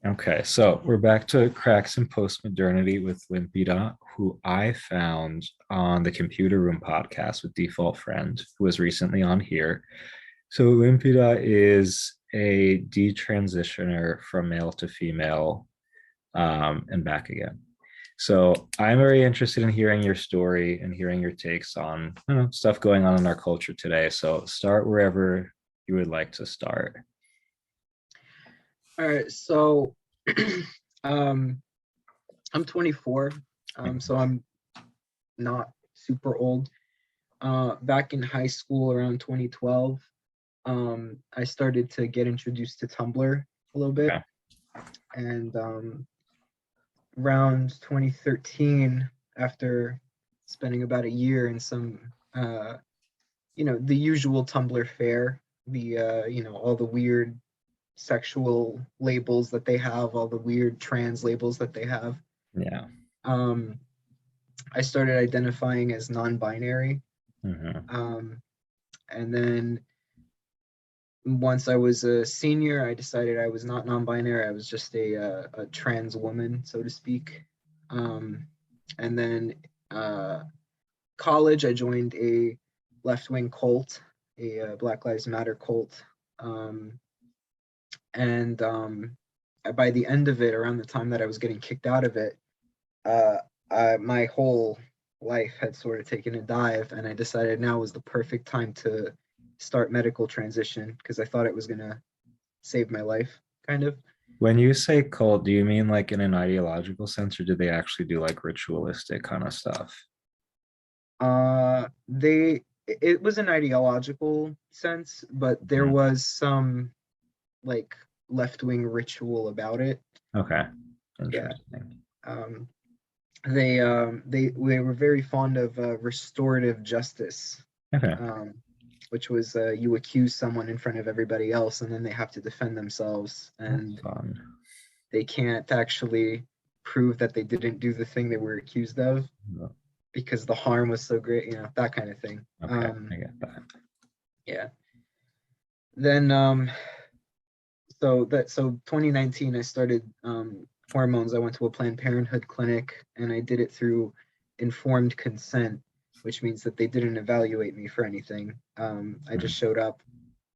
Okay, so we're back to cracks in postmodernity with Limpida, who I found on the Computer Room podcast with Default Friend, who was recently on here. So Limpida is a detransitioner from male to female, and back again. So I'm very interested in hearing your story and hearing your takes on stuff going on in our culture today. So start wherever you would like to start. All right, so um, I'm 24, so I'm not super old. Back in high school around 2012, I started to get introduced to Tumblr a little bit, Okay. and around 2013, after spending about a year in some, the usual Tumblr fare, all the weird sexual labels that they have, all the weird trans labels that they have. Yeah. Um, I started identifying as non-binary. Hmm. And then once I was a senior, I decided I was not non-binary. I was just a trans woman, so to speak. And then college, I joined a left-wing cult, a Black Lives Matter cult. And by the end of it, around the time that I was getting kicked out of it, uh, my whole life had sort of taken a dive, and I decided now was the perfect time to start medical transition because I thought it was gonna save my life, kind of. When you say cult, do you mean like in an ideological sense, or do they actually do like ritualistic kind of stuff? They it was an ideological sense, but there Mhm. was some like left-wing ritual about it. Okay, Yeah. interesting. Um, they were very fond of restorative justice, Okay, um, which was you accuse someone in front of everybody else, and then they have to defend themselves, that's and fun. they can't actually prove that they didn't do the thing they were accused of because the harm was so great, that kind of thing. Okay, I get that. Yeah. Then so 2019 I started hormones. I went to a Planned Parenthood clinic and I did it through informed consent, which means that they didn't evaluate me for anything. I just Mhm. showed up.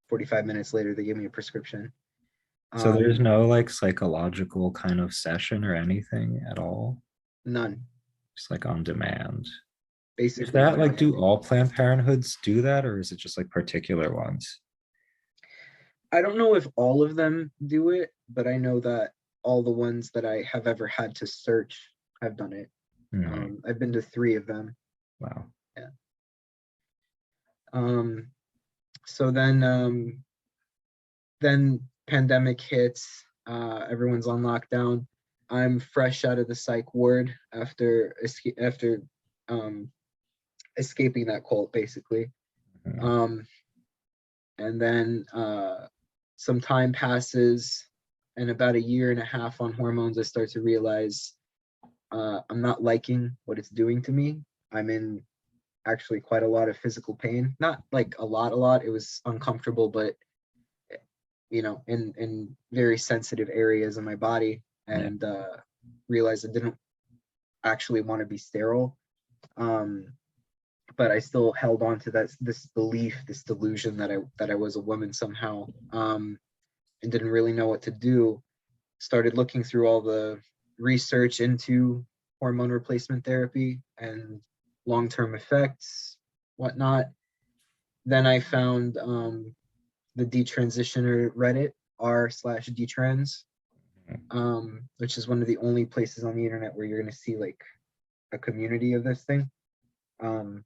45 minutes later, they gave me a prescription. So there's Um, no like psychological kind of session or anything at all, None, just like on demand. Is basically on that like, demand. do all Planned Parenthoods do that, or is it just like particular ones? I don't know if all of them do it, but I know that all the ones that I have ever had to search have done it. Mhm. I've been to three of them. Wow. Yeah. Um, so then pandemic hits. Everyone's on lockdown. I'm fresh out of the psych ward after um, escaping that cult, basically. Mhm. Um, and then some time passes, and about a year and a half on hormones, I start to realize I'm not liking what it's doing to me. I'm in actually quite a lot of physical pain. Not like a lot. It was uncomfortable, but in very sensitive areas of my body, Yeah. and realized I didn't actually want to be sterile. Um, but I still held on to this belief, this delusion that I was a woman somehow, and didn't really know what to do. Started looking through all the research into hormone replacement therapy and long-term effects, whatnot. Then I found the detransitioner Reddit, r/detrans, which is one of the only places on the internet where you're going to see like a community of this thing. Um,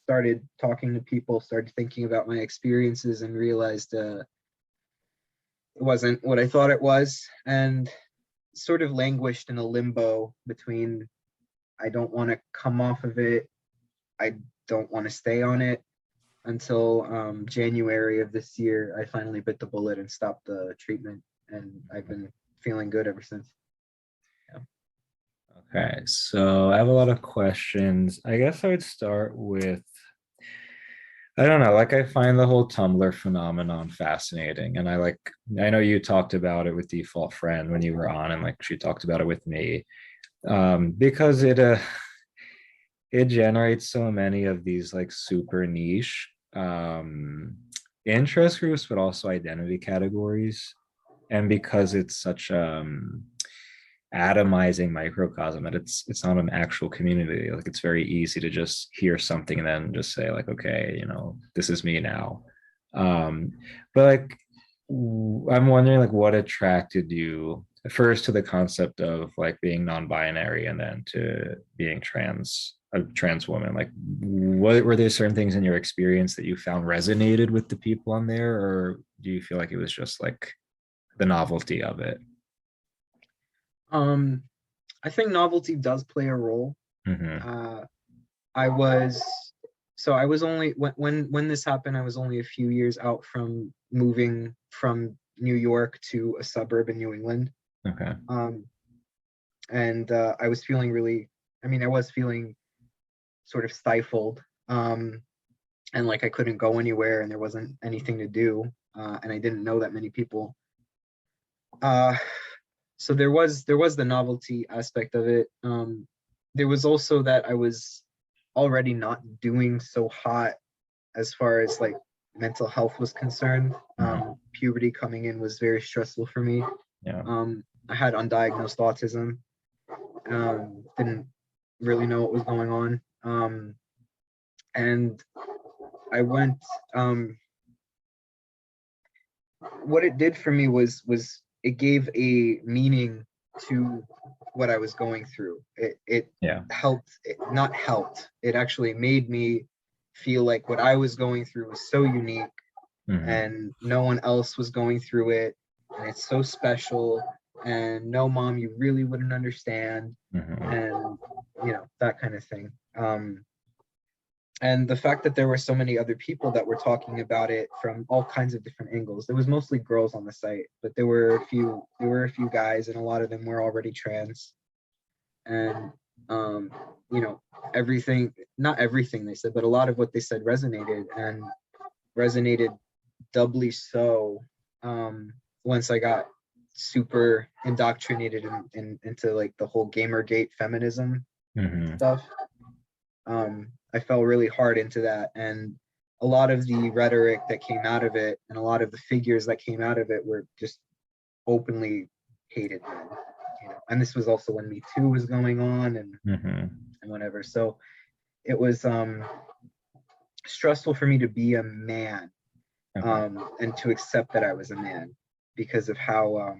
Started talking to people, started thinking about my experiences, and realized it wasn't what I thought it was, and sort of languished in a limbo between I don't want to come off of it, I don't want to stay on it, until January of this year. I finally bit the bullet and stopped the treatment, and I've been feeling good ever since. Yeah. Okay, so I have a lot of questions. I guess I would start with I don't know, like I find the whole Tumblr phenomenon fascinating. And I know you talked about it with Default Friend when you were on, and like she talked about it with me. Because it generates so many of these like super niche interest groups, but also identity categories. And because it's such atomizing microcosm that it's not an actual community, like it's very easy to just hear something and then just say like, okay, this is me now. um but like I'm wondering like what attracted you first to the concept of like being non-binary and then to being a trans woman. Like what were there certain things in your experience that you found resonated with the people on there, or do you feel like it was just like the novelty of it? Um, I think novelty does play a role. Mm-hmm. Uh, I was I was only when this happened, I was only a few years out from moving from New York to a suburb in New England. Okay. Um, and I was feeling really, I mean, I was feeling sort of stifled. And like I couldn't go anywhere and there wasn't anything to do. And I didn't know that many people. Uh, so there was the novelty aspect of it. There was also that I was already not doing so hot as far as like mental health was concerned. Mm-hmm. Puberty coming in was very stressful for me. Yeah. I had undiagnosed autism. Didn't really know what was going on. And I went. What it did for me was it gave a meaning to what I was going through. It Yeah. helped, it not helped. It actually made me feel like what I was going through was so unique Mm-hmm. and no one else was going through it, and it's so special, and no, mom, you really wouldn't understand, Mm-hmm. and that kind of thing. And the fact that there were so many other people that were talking about it from all kinds of different angles. There was mostly girls on the site, but there were a few guys, and a lot of them were already trans. And um you know everything, not everything they said, but a lot of what they said resonated, and resonated doubly so once I got super indoctrinated into like the whole gamergate feminism Mm-hmm. stuff. I fell really hard into that, and a lot of the rhetoric that came out of it, and a lot of the figures that came out of it, were just openly hated men. And this was also when Me Too was going on, Mm-hmm. and whatever. So it was stressful for me to be a man, Okay. and to accept that I was a man, because of how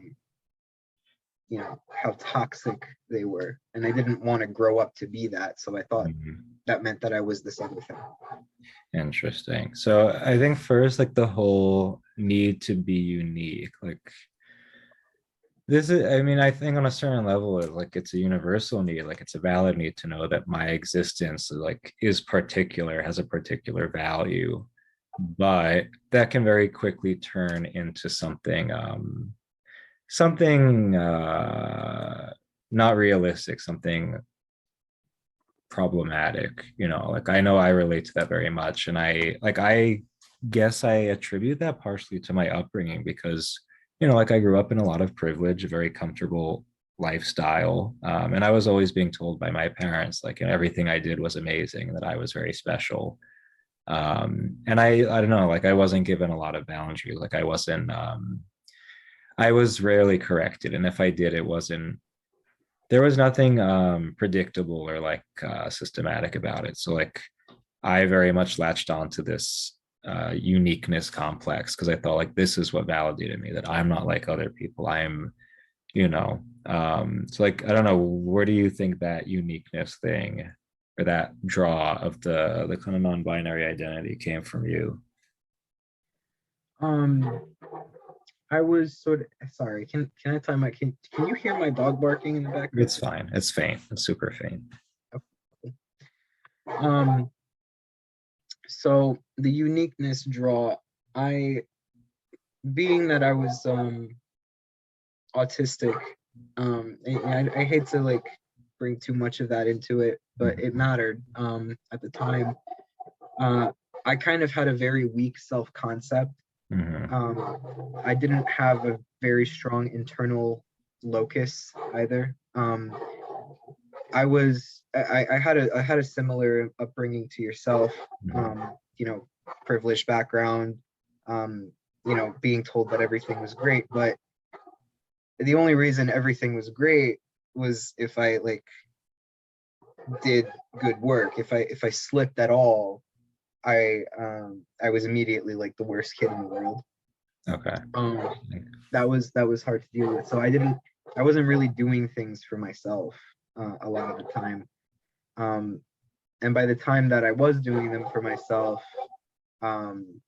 toxic they were, and I didn't want to grow up to be that. So I thought Mm-hmm. that meant that I was this other thing. Interesting. So I think first, like the whole need to be unique, like this is, I mean, I think on a certain level, it's a universal need, like it's a valid need to know that my existence like is particular, has a particular value, but that can very quickly turn into something not realistic, something problematic. Like I know I relate to that very much, and I guess I attribute that partially to my upbringing because like I grew up in a lot of privilege, a very comfortable lifestyle, and I was always being told by my parents like everything I did was amazing, that I was very special. And I don't know, like I wasn't given a lot of boundaries. Like I was rarely corrected, and if I did, it wasn't there was nothing predictable or like systematic about it. So like I very much latched onto this uniqueness complex because I thought like this is what validated me, that I'm not like other people. So like I don't know, where do you think that uniqueness thing or that draw of the kind of non-binary identity came from you? Um, I was sort of sorry. Can I tell my can you hear my dog barking in the background? It's fine. It's faint. It's super faint. Um, so the uniqueness draw, I being that I was autistic, and I hate to like bring too much of that into it, but it Mhm. mattered at the time. Uh, I kind of had a very weak self-concept. Mm-hmm. I didn't have a very strong internal locus either. I had a similar upbringing to yourself. Mm-hmm. Um, you know, privileged background. Um, being told that everything was great, but the only reason everything was great was if I like did good work. If I slipped at all, I was immediately like the worst kid in the world. Okay. Um, that was hard to deal with. So I wasn't really doing things for myself a lot of the time. Um, and by the time that I was doing them for myself, um,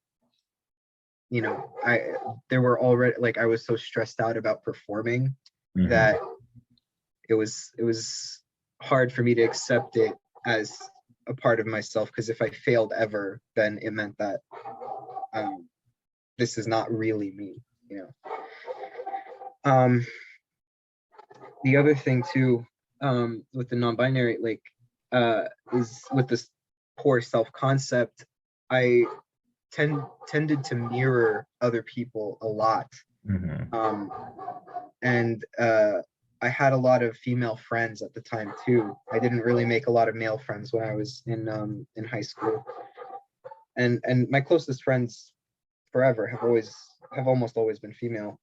I there were already like I was so stressed out about performing Mm-hmm. that it was hard for me to accept it as a part of myself, because if I failed ever, then it meant that um, this is not really me, you know. Um, the other thing too, with the non-binary, like, is with this poor self-concept, I tended to mirror other people a lot. Mm-hmm. Um, and I had a lot of female friends at the time too. I didn't really make a lot of male friends when I was in high school, and my closest friends forever have almost always been female.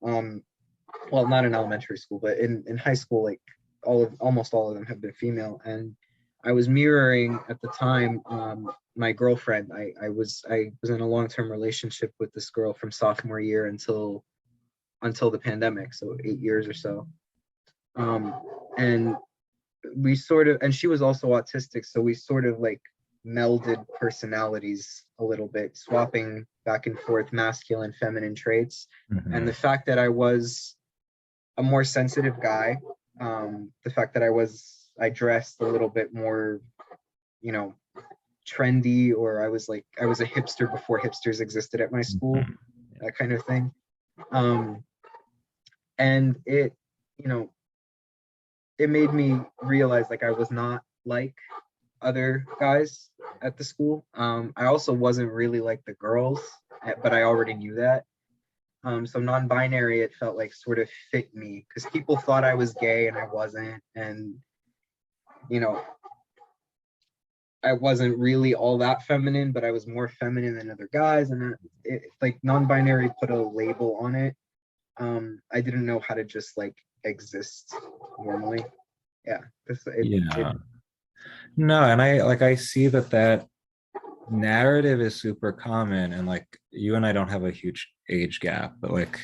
Well, not in elementary school, but in high school, like almost all of them have been female. And I was mirroring at the time, my girlfriend. I was in a long-term relationship with this girl from sophomore year until the pandemic, so 8 years or so. Um, and and she was also autistic, so we sort of like melded personalities a little bit, swapping back and forth masculine, feminine traits. And Mm-hmm. the fact that I was a more sensitive guy, the fact that I dressed a little bit more, you know, trendy, or I was a hipster before hipsters existed at my school, Mm-hmm. that kind of thing. Um, and you know, it made me realize like I was not like other guys at the school. I also wasn't really like the girls, but I already knew that. So non-binary, it felt like sort of fit me because people thought I was gay and I wasn't, and you know, I wasn't really all that feminine, but I was more feminine than other guys, and like non-binary put a label on it. I didn't know how to just like exist normally. Yeah, Yeah. No, and I see that narrative is super common, and like you and I don't have a huge age gap, but like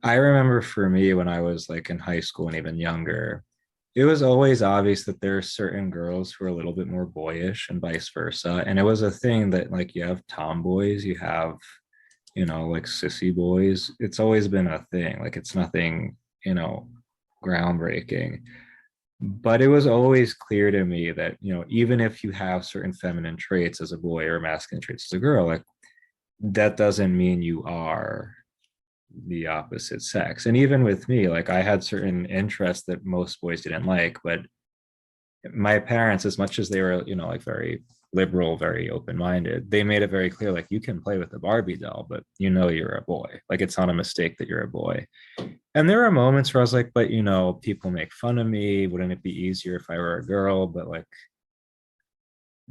I remember for me when I was like in high school and even younger, it was always obvious that there are certain girls who are a little bit more boyish and vice versa. And it was a thing that like you have tomboys, you have, like sissy boys. It's always been a thing. Like it's nothing, you know, groundbreaking. But it was always clear to me that, even if you have certain feminine traits as a boy or masculine traits as a girl, like that doesn't mean you are the opposite sex. And even with me, like I had certain interests that most boys didn't like, but my parents, as much as they were, like very liberal, very open-minded, they made it very clear, like you can play with the Barbie doll, but you're a boy. Like it's not a mistake that you're a boy. And there are moments where I was like, but people make fun of me. Wouldn't it be easier if I were a girl? But like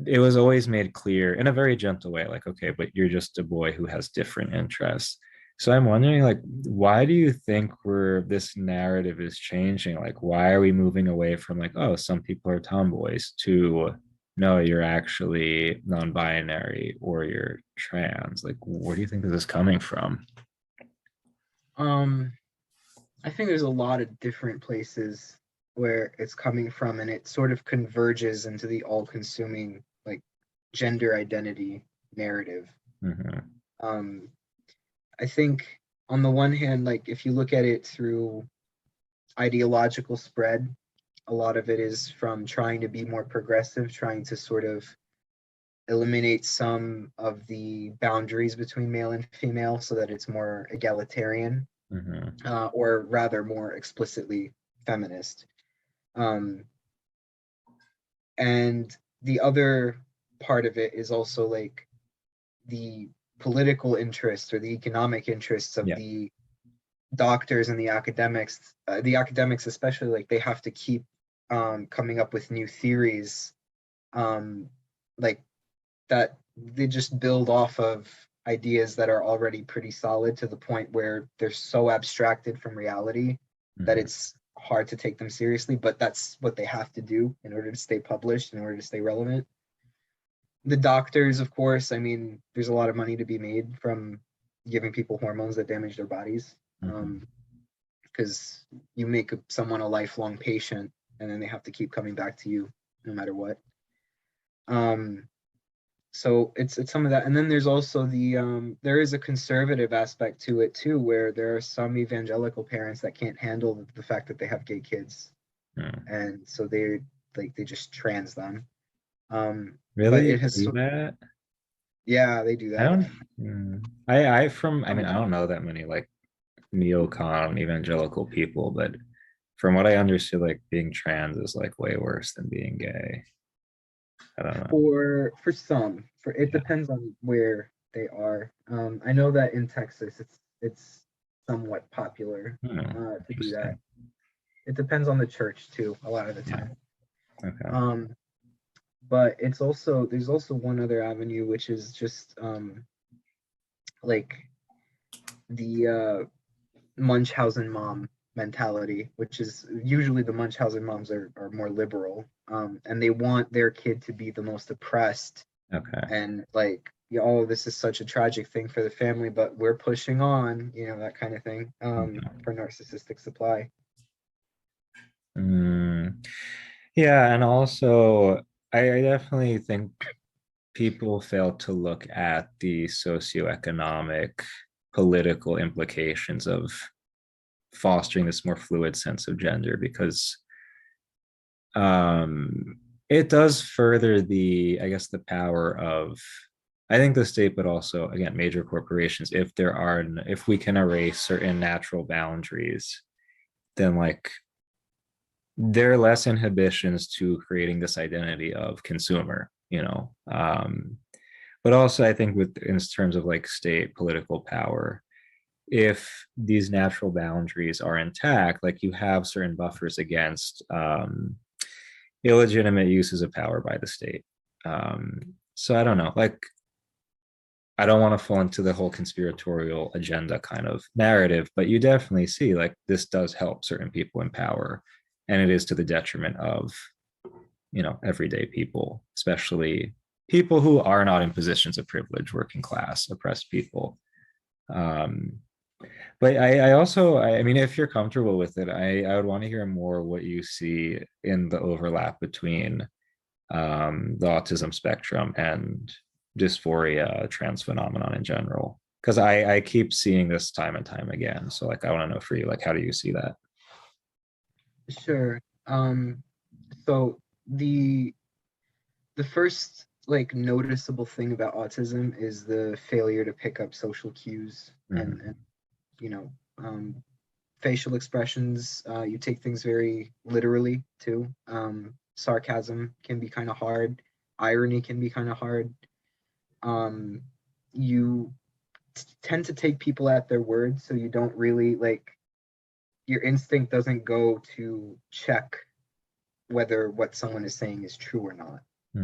it was always made clear in a very gentle way, like, okay, but you're just a boy who has different interests. So I'm wondering, like, why do you think this narrative is changing? Like, why are we moving away from like, oh, some people are tomboys to no, you're actually non-binary or you're trans? Like, where do you think this is coming from? um, I think there's a lot of different places where it's coming from, and it sort of converges into the all-consuming like gender identity narrative. Mm-hmm. Um, I think on the one hand, like if you look at it through ideological spread, a lot of it is from trying to be more progressive, trying to sort of eliminate some of the boundaries between male and female so that it's more egalitarian, Mm-hmm. or rather more explicitly feminist. Um, and the other part of it is also like the political interests or the economic interests of Yeah. the doctors and the academics especially, like they have to keep coming up with new theories, like that they just build off of ideas that are already pretty solid to the point where they're so abstracted from reality that Mhm. it's hard to take them seriously, but that's what they have to do in order to stay published, in order to stay relevant. The doctors, of course, I mean, there's a lot of money to be made from giving people hormones that damage their bodies. Mhm. Because you make someone a lifelong patient and then they have to keep coming back to you no matter what. Um, so it's some of that, and then there's also there is a conservative aspect to it too, where there are some evangelical parents that can't handle the fact that they have gay kids, Mhm. and so they just trans them. But Really it has, do that? yeah, they do I that. don't. I mean, I Sometimes. don't know that many like neocon evangelical people, but from what I understood, like being trans is like way worse than being gay. I don't know. For some, for it Yeah. depends on where they are. I know that in Texas, it's somewhat popular to do that. Interesting. It depends on the church too, a lot of the Yeah. time. Okay. Um, but it's also there's also one other avenue, which is just like the Munchausen mom mentality, which is usually the Munchausen moms are more liberal, and they want their kid to be the most oppressed, Okay. and like, oh, this is such a tragic thing for the family, but we're pushing on, that kind of thing, Okay. for narcissistic supply. Mm, yeah, and also I definitely think people fail to look at the socioeconomic, political implications of fostering this more fluid sense of gender because it does further the, I guess, the power of, I think the state, but also again major corporations. If we can erase certain natural boundaries, then like there are less inhibitions to creating this identity of consumer, but also I think with in terms of like state political power, if these natural boundaries are intact, like you have certain buffers against illegitimate uses of power by the state. So I don't know, like I don't want to fall into the whole conspiratorial agenda kind of narrative, but you definitely see like this does help certain people in power, and it is to the detriment of everyday people, especially people who are not in positions of privilege, working class, oppressed people. Um, but I also, I mean, if you're comfortable with it, I would want to hear more what you see in the overlap between the autism spectrum and dysphoria trans phenomenon in general. Because I keep seeing this time and time again. So like I want to know for you, like how do you see that? Sure. So the first like noticeable thing about autism is the failure to pick up social cues, and Mhm. you know um, facial expressions. You take things very literally too. Sarcasm can be kind of hard. Irony can be kind of hard. You tend to take people at their word, so you don't really like, your instinct doesn't go to check whether what someone is saying is true or not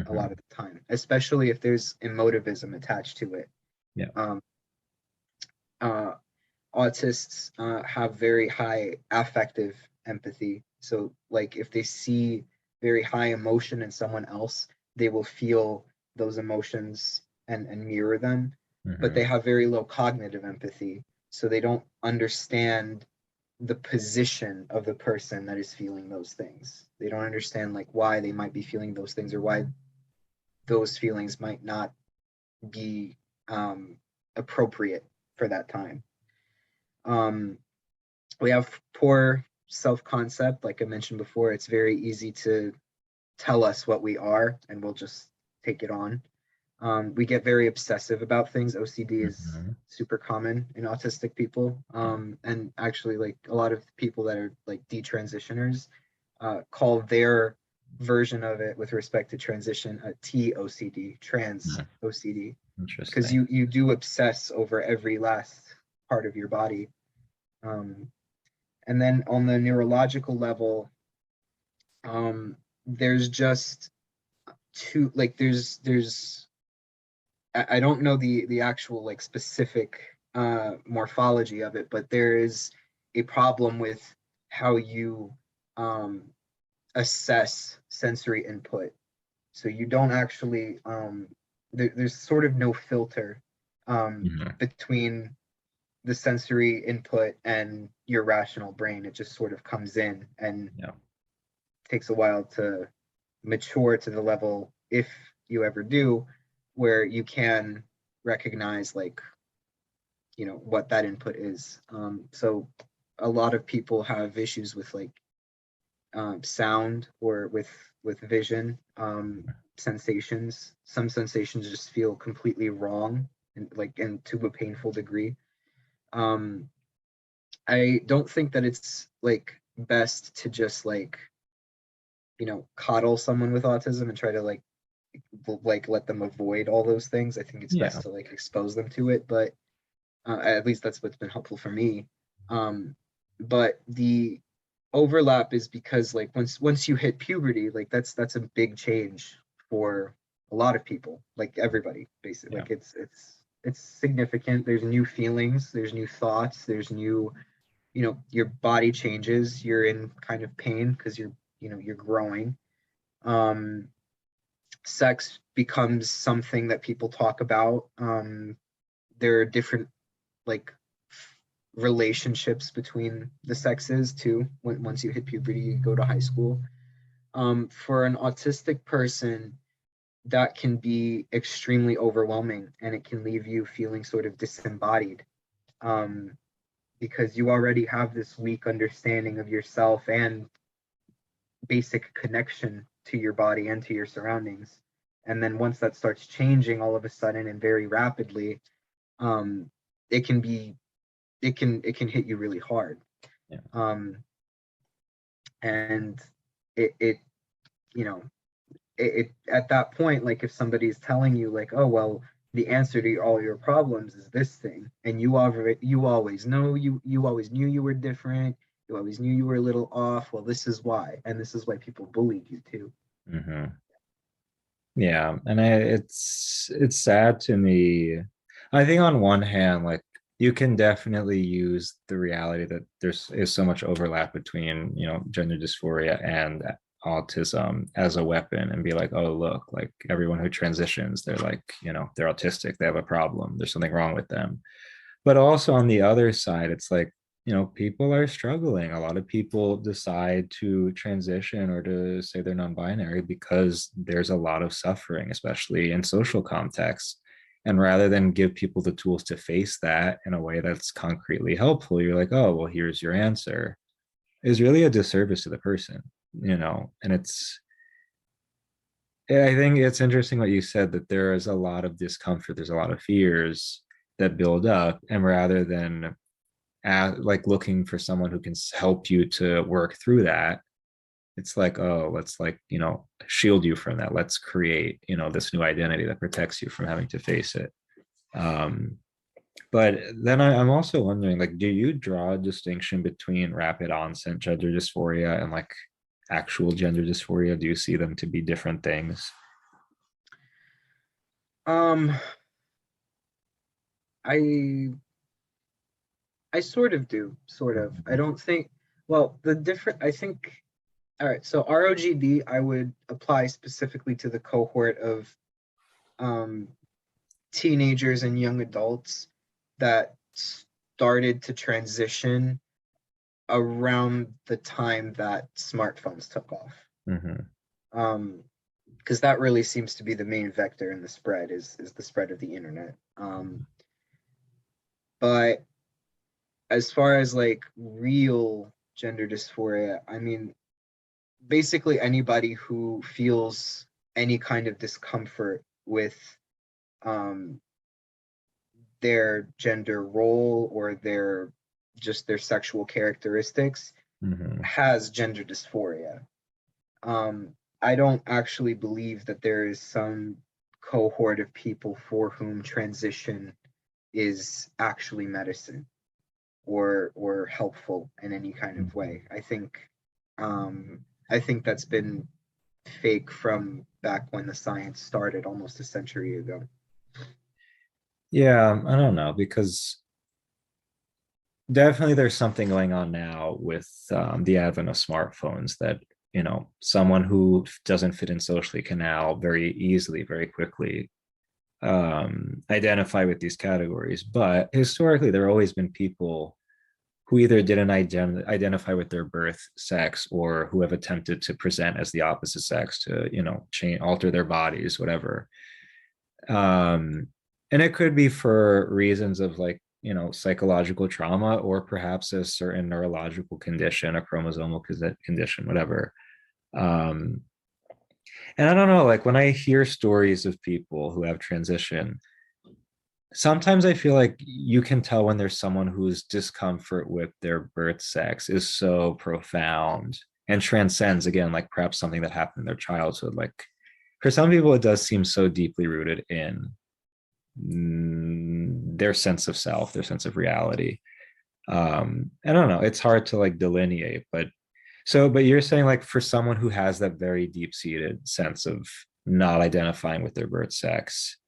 a lot Mhm. of the time, especially if there's emotivism attached to it. Yeah. Um, uh, Autists have very high affective empathy. So, like, if they see very high emotion in someone else, they will feel those emotions and mirror them. But Mhm. they have very low cognitive empathy. So, they don't understand the position of the person that is feeling those things. They don't understand, like, why they might be feeling those things, or why those feelings might not be appropriate for that time. Um, we have poor self-concept. Like I mentioned before, it's very easy to tell us what we are and we'll just take it on. We get very obsessive about things. OCD is Mhm. super common in autistic people, and actually like a lot of people that are like detransitioners call their version of it with respect to transition a TOCD, trans Mhm. OCD. because Interesting. you do obsess over every last part of your body. Um, and then on the neurological level, there's just two, like there's I don't know the actual like specific morphology of it, but there is a problem with how you um, assess sensory input. So you don't actually there's sort of no filter Hmm. between the sensory input and your rational brain. It just sort of comes in and Yeah. takes a while to mature to the level, if you ever do, where you can recognize like what that input is. So a lot of people have issues with like sound or with vision, sensations. Some sensations just feel completely wrong and to a painful degree. um I don't think that it's like best to just like coddle someone with autism and try to like let them avoid all those things. I think it's Yeah. best to like expose them to it, but at least that's what's been helpful for me. But the overlap is because like once you hit puberty, like that's a big change for a lot of people, like everybody basically. Yeah. Like it's significant. There's new feelings, there's new thoughts, there's new, your body changes, you're in kind of pain because you're growing. um Sex becomes something that people talk about. There are different like relationships between the sexes too. Once you hit puberty, you go to high school. For an autistic person, that can be extremely overwhelming, and it can leave you feeling sort of disembodied, um, because you already have this weak understanding of yourself and basic connection to your body and to your surroundings. And then once that starts changing all of a sudden and very rapidly, um, it can be it can hit you really hard. Yeah. um, and it you know it at that point, like if somebody's telling you like, oh well, the answer to all your problems is this thing, and you always know, you always knew you were different, you always knew you were a little off, well this is why, and this is why people bullied you too. Hmm. Yeah, and it's sad to me. I think on one hand, like you can definitely use the reality that there's is so much overlap between, gender dysphoria and autism as a weapon and be like, oh, look, like everyone who transitions, they're like, they're autistic, they have a problem, there's something wrong with them. But also on the other side, it's like, people are struggling. A lot of people decide to transition or to say they're non-binary because there's a lot of suffering, especially in social contexts. And rather than give people the tools to face that in a way that's concretely helpful, you're like, oh, well, here's your answer, is really a disservice to the person, and I think it's interesting what you said, that there is a lot of discomfort, there's a lot of fears that build up, and rather than like looking for someone who can help you to work through that, it's like, oh, let's like, shield you from that, let's create, this new identity that protects you from having to face it. um but then I'm also wondering, like, do you draw a distinction between rapid onset gender dysphoria and like actual gender dysphoria? Do you see them to be different things? um i I sort of do, sort of. I Mhm. don't think, well, the different, I think, all right, so ROGD, I would apply specifically to the cohort of um, teenagers and young adults that started to transition around the time that smartphones took off. Mhm. Um, because that really seems to be the main vector in the spread, is the spread of the internet. But as far as like real gender dysphoria, I mean, basically anybody who feels any kind of discomfort with um, their gender role or their sexual characteristics Mhm. has gender dysphoria. I don't actually believe that there is some cohort of people for whom transition is actually medicine or helpful in any kind of way. I think that's been fake from back when the science started almost a century ago. Yeah, I don't know, because definitely there's something going on now with the advent of smartphones that, someone who doesn't fit in socially can now very easily, very quickly identify with these categories. But historically, there have always been people who either didn't identify with their birth sex, or who have attempted to present as the opposite sex to, change, alter their bodies, whatever. um and it could be for reasons of, like, psychological trauma, or perhaps a certain neurological condition, a chromosomal condition, whatever. um and I don't know, like, when I hear stories of people who have transition, sometimes I feel like you can tell when there's someone whose discomfort with their birth sex is so profound and transcends, again, like perhaps something that happened in their childhood. Like, for some people it does seem so deeply rooted in their sense of self, their sense of reality. I don't know, it's hard to like delineate, but you're saying, like, for someone who has that very deep-seated sense of not identifying with their birth sex,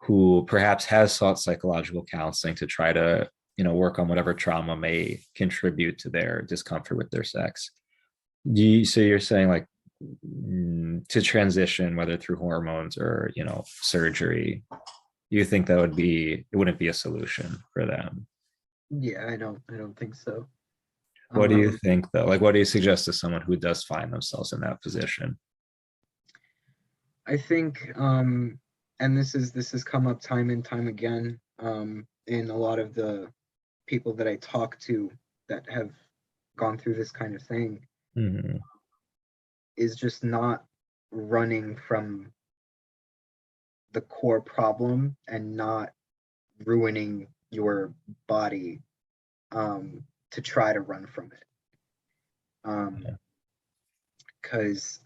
who perhaps has sought psychological counseling to try to, work on whatever trauma may contribute to their discomfort with their sex, so you're saying, like, to transition, whether through hormones or, surgery, you think that it wouldn't be a solution for them? Yeah, I don't think so. What do you Um, think, though? Like, what do you suggest to someone who does find themselves in that position? I think, and this has come up time and time again, in a lot of the people that I talk to that have gone through this kind of thing, Mhm. is just not running from the core problem and not ruining your body, to try to run from it. Yeah. Because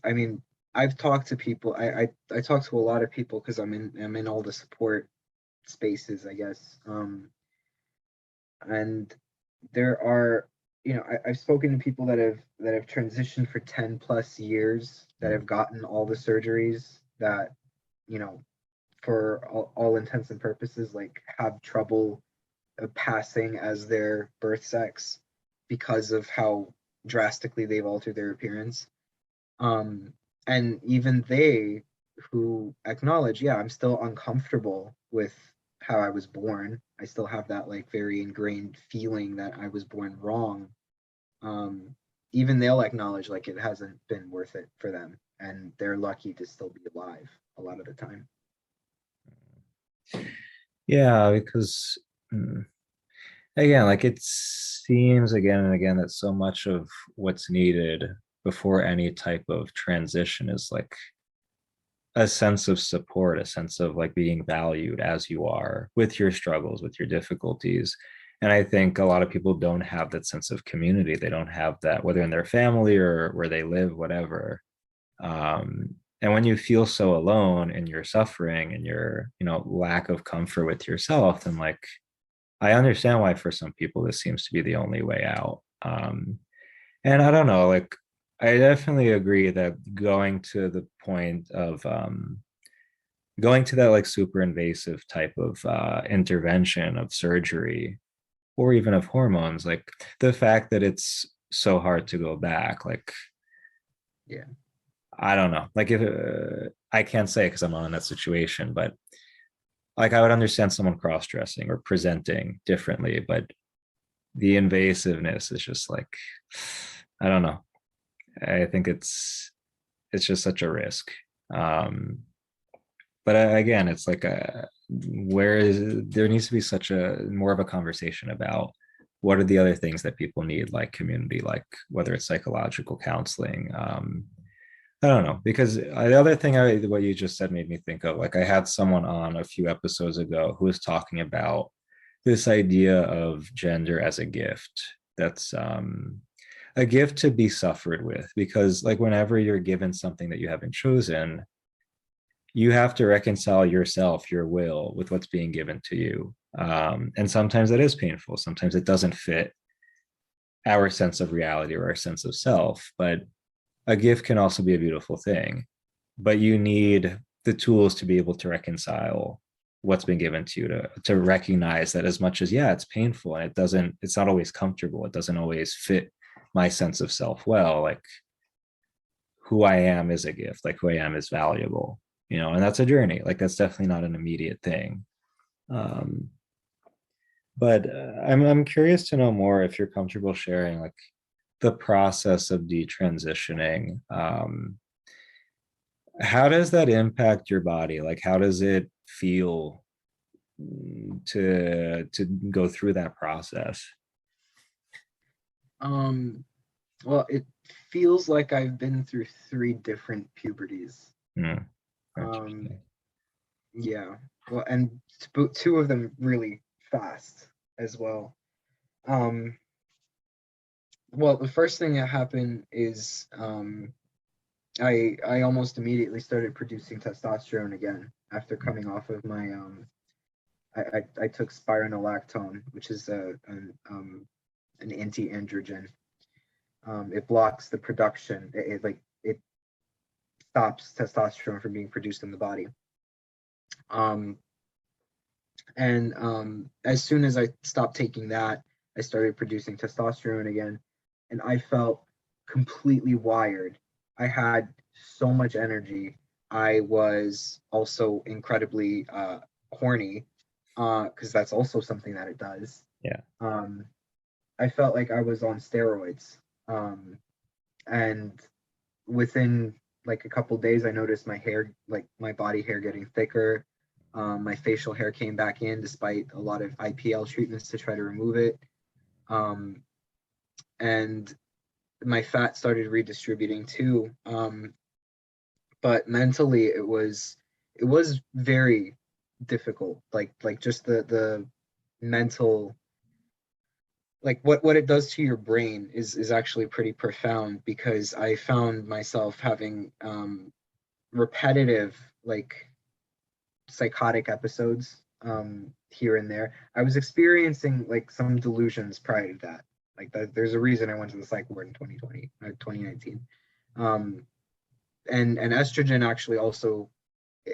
I mean, I've talked to people. I talk to a lot of people because I'm in all the support spaces, I guess. And there are, I've spoken to people that have transitioned for 10 plus years, that have gotten all the surgeries that, you know, for all intents and purposes, like, have trouble passing as their birth sex because of how drastically they've altered their appearance. Um, and even they, who acknowledge, yeah, I'm still uncomfortable with how I was born. I still have that like very ingrained feeling that I was born wrong. Um, Even they'll acknowledge like it hasn't been worth it for them, and they're lucky to still be alive a lot of the time. Yeah, because mm, again, like, it seems again and again that so much of what's needed before any type of transition is like a sense of support, a sense of like being valued as you are, with your struggles, with your difficulties. And I think a lot of people don't have that sense of community. They don't have that, whether in their family or where they live, whatever. And when you feel so alone in your suffering and your, lack of comfort with yourself, then, like, I understand why for some people this seems to be the only way out. And I don't know, like, I definitely agree that going to that like super invasive type of intervention of surgery, or even of hormones, like, the fact that it's so hard to go back, like, Yeah. I don't know, like, if I can't say because I'm not in that situation, but like, I would understand someone cross-dressing or presenting differently, but the invasiveness is just like, I don't know. I think it's just such a risk. Um, but again, it's like where is there needs to be such a more of a conversation about what are the other things that people need, like community, like whether it's psychological counseling. I don't know, because the other thing what you just said made me think of, like, I had someone on a few episodes ago who was talking about this idea of gender as a gift. That's a gift to be suffered with, because, like, whenever you're given something that you haven't chosen, you have to reconcile yourself, your will, with what's being given to you. And sometimes that is painful. Sometimes it doesn't fit our sense of reality or our sense of self. But a gift can also be a beautiful thing. But you need the tools to be able to reconcile what's been given to you, to recognize that, as much as, yeah, it's painful and it's not always comfortable, it doesn't always fit my sense of self well, like who I am is a gift, like who I am is valuable, and that's a journey. Like that's definitely not an immediate thing. um but I'm curious to know more, if you're comfortable sharing, like the process of detransitioning. How does that impact your body? Like how does it feel, to go through that process? Um, well, it feels like I've been through three different puberties. Hmm, Um, interesting. yeah, well, and two of them really fast as well. Um, well, the first thing that happened is I almost immediately started producing testosterone again after coming off of my I took spironolactone, which is an anti-androgen. It blocks the production. It stops testosterone from being produced in the body. Um, and as soon as I stopped taking that, I started producing testosterone again, and I felt completely wired. I had so much energy. I was also incredibly horny, because that's also something that it does. Yeah. Um, I felt like I was on steroids. And within like a couple days, I noticed my hair, like my body hair, getting thicker. My facial hair came back in despite a lot of IPL treatments to try to remove it. Um, and my fat started redistributing too. But mentally, it was very difficult. Like just the mental, like what it does to your brain is actually pretty profound, because I found myself having repetitive, like psychotic episodes here and there. I was experiencing like some delusions prior to that. Like that, there's a reason I went to the psych ward in 2020, 2019. Um, and estrogen actually also,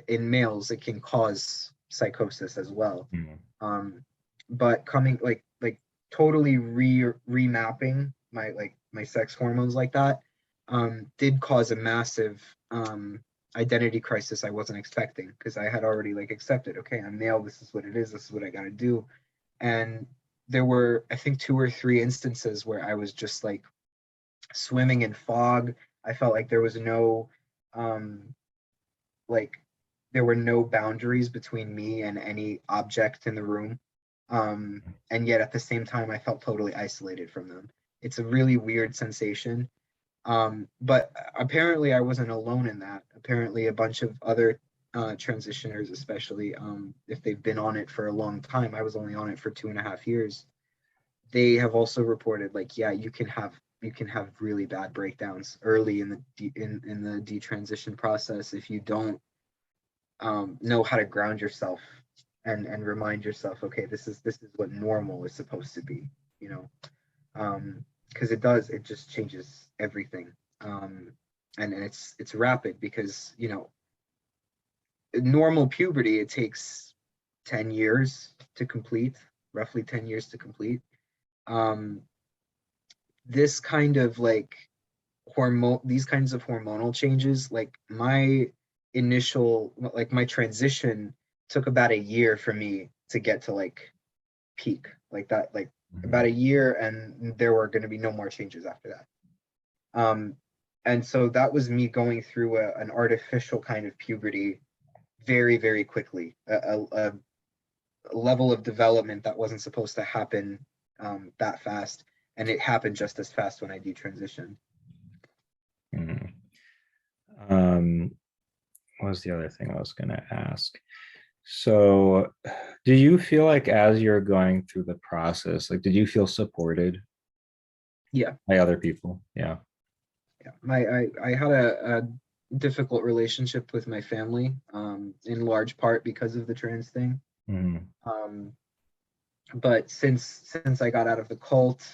in males, it can cause psychosis as well. Hmm. Um, but coming like totally remapping my sex hormones like that did cause a massive identity crisis I wasn't expecting, because I had already like accepted, okay, I'm male, this is what it is, this is what I got to do. And there were, I think, two or three instances where I was just like swimming in fog. I felt like there was no um like there were no boundaries between me and any object in the room. And yet at the same time, I felt totally isolated from them. It's a really weird sensation. But apparently, I wasn't alone in that. Apparently, a bunch of other transitioners, especially if they've been on it for a long time — I was only on it for 2.5 years — they have also reported, like, yeah, you can have really bad breakdowns early in the detransition process if you don't know how to ground yourself and remind yourself, okay, this is what normal is supposed to be, you know. Because it just changes everything. And it's rapid, because normal puberty, it takes 10 years to complete, roughly 10 years to complete. um this kind of like these kinds of hormonal changes, like my transition took about a year for me to get to like peak like that, like about a Hmm. year, and there were going to be no more changes after that. And so that was me going through an artificial kind of puberty very, very quickly, a level of development that wasn't supposed to happen that fast, and it happened just as fast when I detransitioned. Hmm. um what was the other thing I was going to ask? So, do you feel like, as you're going through the process, like, did you feel supported Yeah. by other people? Yeah. Yeah, I had a difficult relationship with my family, in large part because of the trans thing. Mm, Um, but since I got out of the cult,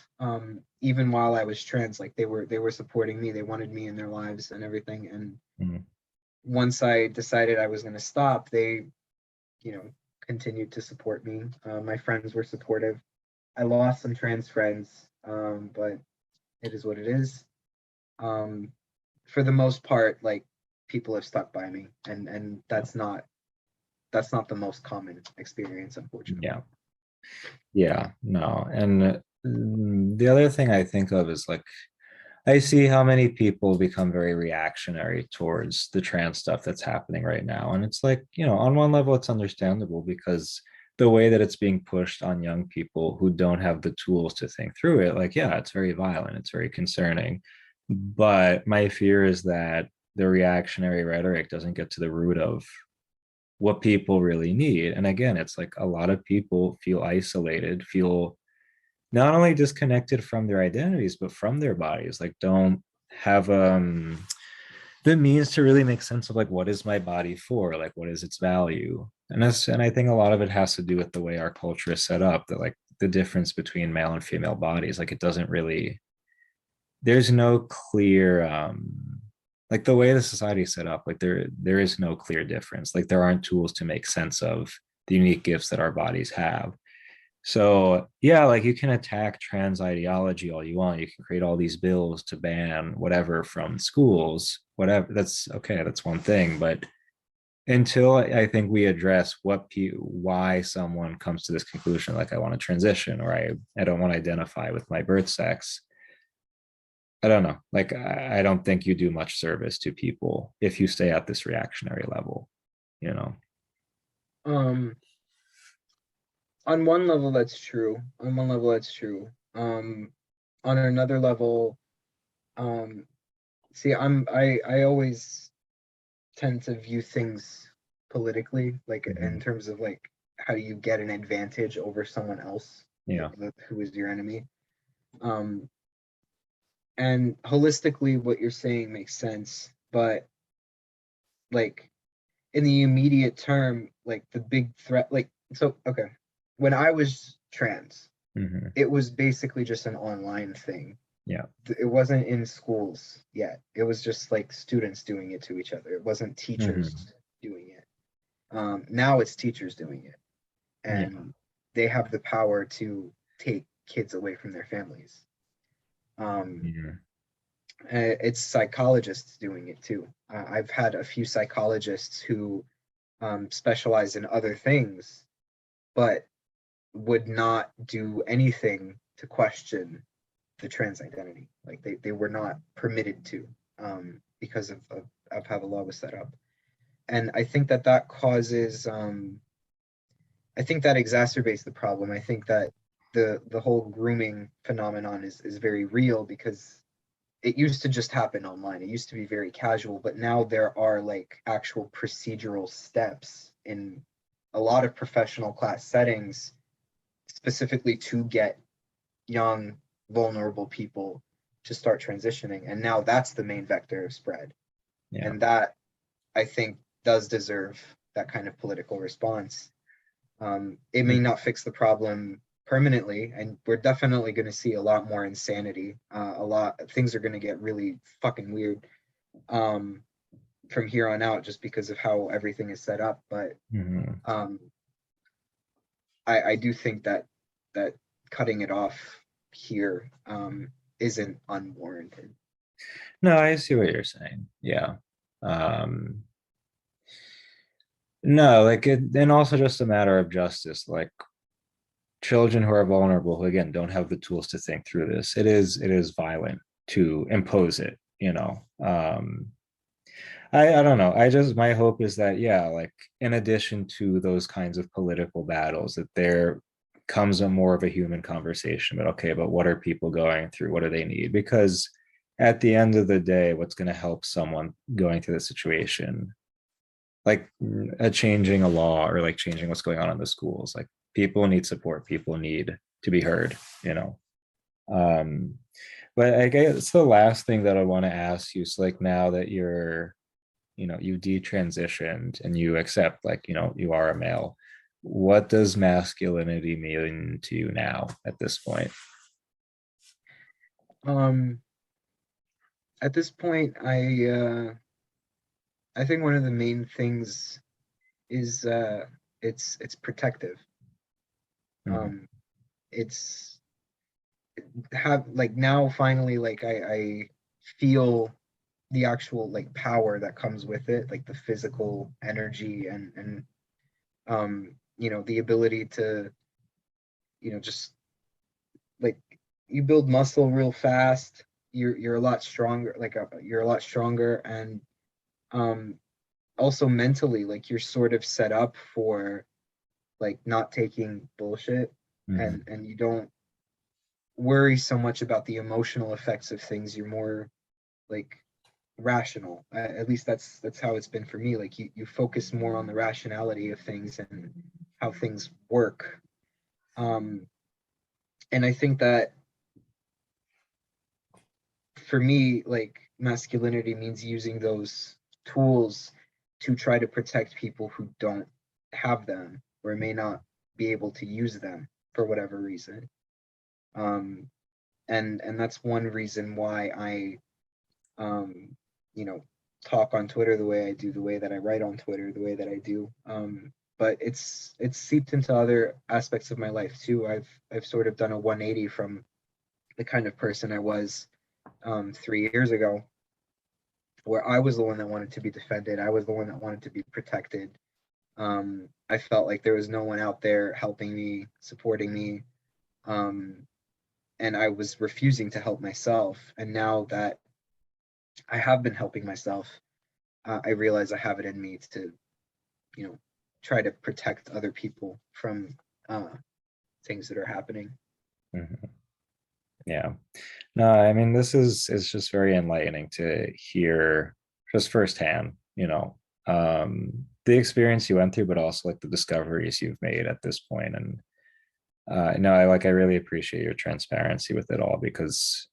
even while I was trans, like they were supporting me. They wanted me in their lives and everything. And mm, once I decided I was going to stop, they, you know, continued to support me. My friends were supportive. I lost some trans friends, but it is what it is. Um, for the most part, like people have stuck by me, and that's not the most common experience, unfortunately. yeah. Yeah, no. And the other thing I think of is like, I see how many people become very reactionary towards the trans stuff that's happening right now. And it's like, on one level, it's understandable because the way that it's being pushed on young people who don't have the tools to think through it, like, yeah, it's very violent, it's very concerning. But my fear is that the reactionary rhetoric doesn't get to the root of what people really need. And again, it's like a lot of people feel isolated, feel not only disconnected from their identities, but from their bodies, like don't have the means to really make sense of like what is my body for, like what is its value. And I think a lot of it has to do with the way our culture is set up, that like the difference between male and female bodies, like it doesn't really, there's no clear like the way the society is set up, like there is no clear difference. Like there aren't tools to make sense of the unique gifts that our bodies have. So yeah, like you can attack trans ideology all you want. You can create all these bills to ban whatever from schools, whatever. That's okay. That's one thing. But until I think we address why someone comes to this conclusion, like I want to transition or I don't want to identify with my birth sex, I don't know. Like I don't think you do much service to people if you stay at this reactionary level, you know. Um, on one level, that's true. On one level, that's true. On another level, um, see, I always tend to view things politically, like in Mhm. terms of like how you get an advantage over someone else, Yeah. who is your enemy. Um, and holistically, what you're saying makes sense, but like in the immediate term, like the big threat, like so, okay, when I was trans, Hmm. it was basically just an online thing. Yeah. It wasn't in schools yet. It was just like students doing it to each other. It wasn't teachers Hmm. doing it. Now it's teachers doing it, Yeah. and they have the power to take kids away from their families. Um, Yeah. it's psychologists doing it too. I've had a few psychologists who specialize in other things, but would not do anything to question the trans identity. Like they were not permitted to, because of how the law was set up. And I think that causes, I think that exacerbates the problem. I think that the whole grooming phenomenon is very real because it used to just happen online. It used to be very casual, but now there are like actual procedural steps in a lot of professional class settings specifically to get young, vulnerable people to start transitioning. And now that's the main vector of spread. Yeah. And that I think does deserve that kind of political response. It may not fix the problem permanently, and we're definitely going to see a lot more insanity. A lot things are going to get really fucking weird, um, from here on out, just because of how everything is set up. But Hmm. um, I do think that cutting it off here, isn't unwarranted. No, I see what you're saying. Yeah. Um, no, like it, and also just a matter of justice. Like children who are vulnerable, who again don't have the tools to think through this, it is violent to impose it, you know. I don't know. I just my hope is that yeah, like in addition to those kinds of political battles, that there comes a more of a human conversation. But okay, but what are people going through? What do they need? Because at the end of the day, what's going to help someone going through the situation, like a changing a law or like changing what's going on in the schools, like people need support. People need to be heard. You know. Um, but I guess the last thing that I want to ask you is like now that you're you detransitioned and you accept, like, you are a male, what does masculinity mean to you now at this point? Um, at this point, I think one of the main things is it's protective. Mhm. Um, it's have like now finally like I feel the actual like power that comes with it, like the physical energy and the ability to just like you build muscle real fast. You're a lot stronger, like you're a lot stronger, and um also mentally like you're sort of set up for like not taking bullshit, and Mhm. you don't worry so much about the emotional effects of things. You're more like rational. At least that's how it's been for me. Like you focus more on the rationality of things and how things work. um and I think that for me, like masculinity means using those tools to try to protect people who don't have them or may not be able to use them for whatever reason. um and that's one reason why I um you know talk on Twitter the way I do, the way that I write on Twitter the way that I do. But it's seeped into other aspects of my life too. I've sort of done a 180 from the kind of person I was 3 years ago, where I was the one that wanted to be defended. I was the one that wanted to be protected. I felt like there was no one out there helping me, supporting me, um, and I was refusing to help myself. And now that I have been helping myself, I realize I have it in me to, you know, try to protect other people from things that are happening. Mhm. Yeah. No, I mean, this is just very enlightening to hear just firsthand, the experience you went through, but also like the discoveries you've made at this point. And no, I really appreciate your transparency with it all, because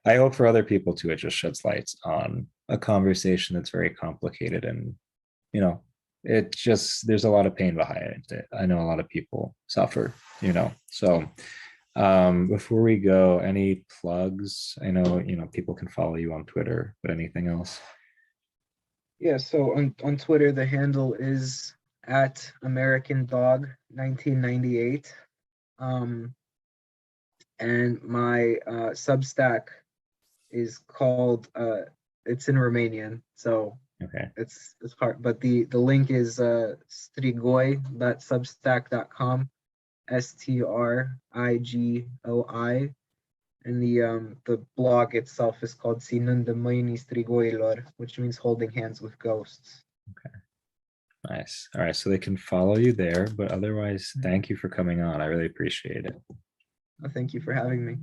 I hope for other people too, it just sheds lights on a conversation that's very complicated. And you know, it just, there's a lot of pain behind it. I know a lot of people suffer, so before we go, any plugs? I know, people can follow you on Twitter, but anything else? Yeah, so on Twitter, the handle is at American Dog 1998. Um, and my Substack is called it's in Romanian, so Okay. it's hard, but the link is strigoi.substack.com, strigoi, and the blog itself is called Ținând de mâinii strigoilor, which means holding hands with ghosts. Nice. All right, so they can follow you there, but otherwise, thank you for coming on. I really appreciate it. Thank you for having me.